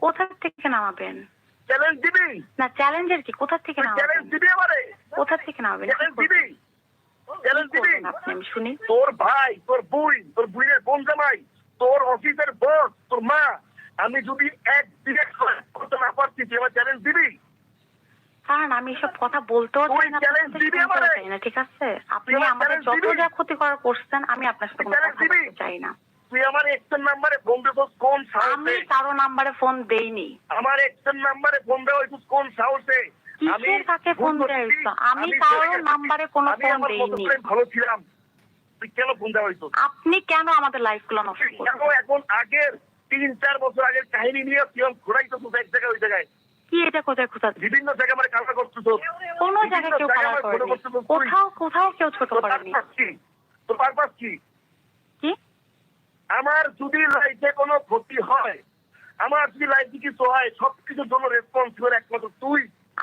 কোথা থেকে নামাবেন? চ্যালেঞ্জ দিবি না, চ্যালেঞ্জের কি? কোথা থেকে নামাবেন? চ্যালেঞ্জ দিবি আমারে? কোথা থেকে নামাবেন? চ্যালেঞ্জ দিবি? চ্যালেঞ্জ দিবি? আপনি আমি শুনি। তোর ভাই, তোর বুইয়ের বোন জামাই, তোর অফিসের বস, তোর মা, আমি যদি এক ডিরেক্ট করতে না পারছি, তুই আমার চ্যালেঞ্জ দিবি? কারণ আমি এসব কথা বলতেও চাই না, চাই না, ঠিক আছে? আপনি আমাদের যত যা ক্ষতি করার করছেন, আমি আপনার সাথে কোনো কথা বলতে চাই না। তুই আমার এক্সের নাম্বারে ফোন দিছিস কোন সাহসে? আমি কারো নাম্বারে ফোন দেইনি। আমার এক্সের নাম্বারে ফোন দেওয়া হইছিস কোন সাহসে? কিসের কাছে ফোন দেওয়া? আমি কারো নাম্বারে কোনো ফোন দেইনি। ভালো ছিলাম, তুই কেন ফোন দেওয়া হইছিস? আপনি কেন আমাদের লাইফ গুলো নষ্ট করছেন? এখন আগের 3-4 বছর আগের কাহিনী নিয়ে তুই ঘোরাইছিস এক জায়গায় ওই জায়গায়। কি এটা কোথায় খোঁজাচ্ছি? বিভিন্ন জায়গায় মানে কালকা করছিস। কোন জায়গায় কেউ কালকা করেনি, কোথাও কেউ ছোট করেনি। তোর পারপাস কি? কি? আমার যদি লাইফে কোনো ক্ষতি হয়, আমার যদি লাইফে কিছু হয়, সবকিছুর জন্য রেসপন্সিবল একমাত্র তুই।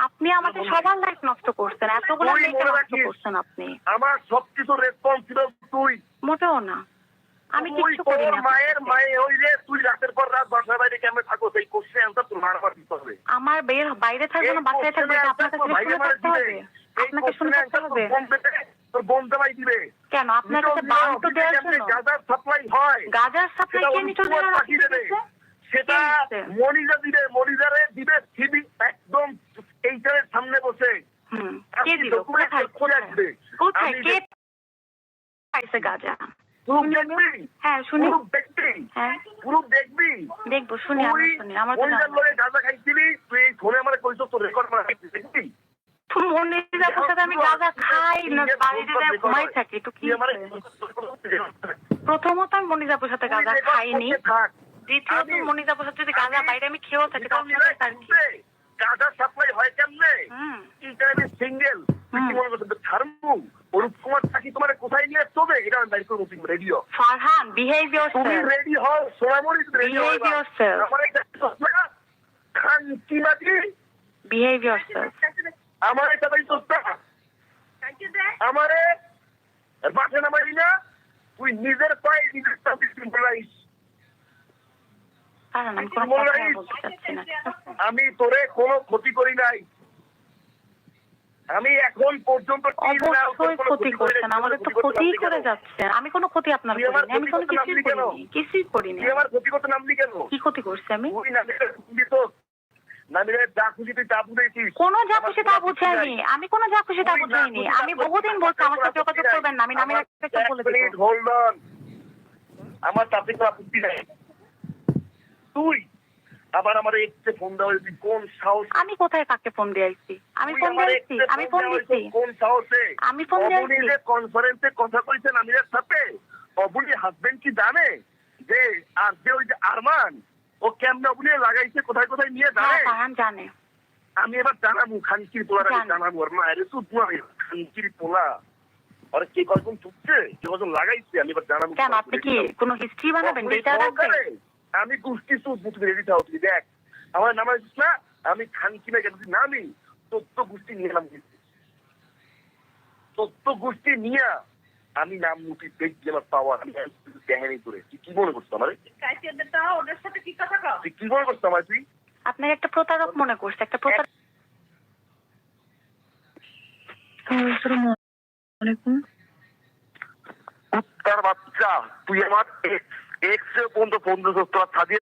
আপনি আমাদের সবার লাইফ নষ্ট করছেন, এতগুলো মেয়েকে নষ্ট করছেন আপনি। আমার সবকিছুর রেসপন্সিবল তুই। মোটেও না, আমি কিছু করি না। মায়ের মায়ে হইলে তুই রাতের পর রাত বাসার বাইরে কেমন থাকো, সেই কোশ্চেন অ্যান্সার তোর মার দিতে হবে। আমার বাইরে থাকবো না বাসায় থাকবো, আপনাকে শুনে থাকতে হবে। আপনাকে শুনে থাকতে হবে। তোর বোন জামাই দিবে কেন? আপনার কাছে বাম তো দেওয়ার জন্য গাজার সাপ্লাই হয়, গাজার সাপ্লাই কে নিচে পাঠিয়ে দেবে, সেটা মনিজা দিবে, মনিজারে দিবে সিবি একদম এইটারের সামনে বসে। কে দিল? কোথায় কে পাইছে গাজা? হ্যাঁ শুনি। হ্যাঁ দেখবি, দেখবো, শুনি, আমি শুনি। আমার তো গাজা খাইছিলি তুই, ফোনে আমার কইছ তোর রেকর্ড মারা দেখবি। মনিজাপুর সাথে আমি গাজা খাই না, বাড়িতে ঘুমাই থাকি, তো কি? প্রথমত আমি মনিজাপুর সাথে গাজা খাইনি, দ্বিতীয়ত মনিজাপুর সাথে যদি গাজা বাইরে আমি খেয়েও থাকি, গাজা সাপ্লাই হয় কেমনে? সিঙ্গেল অরূপ কুমার থাকি তোমার কোথায় নিয়ে চলবে এটা আমি বাইর করবো। Radio Farhan, behave yourself. তুমি রেডি হও, সোনামণি বিহেভ ইয়োরসেলফ। আমার একটা খানকিবাজি, বিহেভ ইয়োরসেলফ। আমার এটা ভাই তোস্তা আমারে বাসে নামাই না, তুই নিজের পায়ে নিজের বলাইস। আমি তোরে কোনো ক্ষতি করি নাই, আমি এখন পর্যন্ত অবশ্যই ক্ষতি করছেন, আমাদের তো ক্ষতি করে যাচ্ছেন। আমি কোনো ক্ষতি আপনার করিনি, আমি কোনো কিছুই করিনি। তুই আমার ক্ষতি করতে নামলি কেন? কি ক্ষতি করছি আমি? কোনো যা খুশি তা বুঝাইনি, আমি কোনো যা খুশি তা বুঝাইনি। আমি বহুদিন বলছি আমার সাথে যোগাযোগ করবেন না, আমি নামের একটা বলে দিব। হোল্ড অন, আমার তাতে কোনো আপত্তি নাই। তুই আবার আমার এক্সে ফোন দেওয়া হয়েছি কোন সাহস? আমি কোথায় কাকে ফোন দিয়েছি? আমি ফোন দিয়েছি, আমি ফোন দিয়েছি কোন সাহসে? আমি ফোন দিয়েছি। কনফারেন্সে কথা কইছেন আমিরের সাথে, অবুলি হাজবেন্ড কি জানে যে আর যে ওই যে আরমান ও কেমনে অবুলি লাগাইছে, কোথায় কোথায় নিয়ে জানে? আমি এবার জানাবো খানকির পোলা, জানাবো ওর মায়ের খানকির পোলা ওরা কে কখন চুপছে, কে কখন লাগাইছে, আমি এবার জানাবো। কেন আপনি কি কোনো হিস্ট্রি বানাবেন? আমি গোষ্ঠী তুমি রেডি থাও, তুই দেখ আমার নামাজ না, আমি খানকিনে গেছি নামি তথ্য গোষ্ঠী নিয়ে নাম দিচ্ছি, তথ্য গোষ্ঠী নিয়ে আমি নাম মুটি দেখছি আমার পাওয়ার, আমি দেখেনি করে। তুই কি মনে করছো আমার? ওদের সাথে কি কথা কও? তুই কি মনে করছো আমার? তুই আপনার একটা প্রতারক মনে করছে, একটা প্রতারক। কুত্তার বাচ্চা, তুই আমার এক্স পর্যন্ত ফোন দিচ্ছিস, তোর সাজিয়ে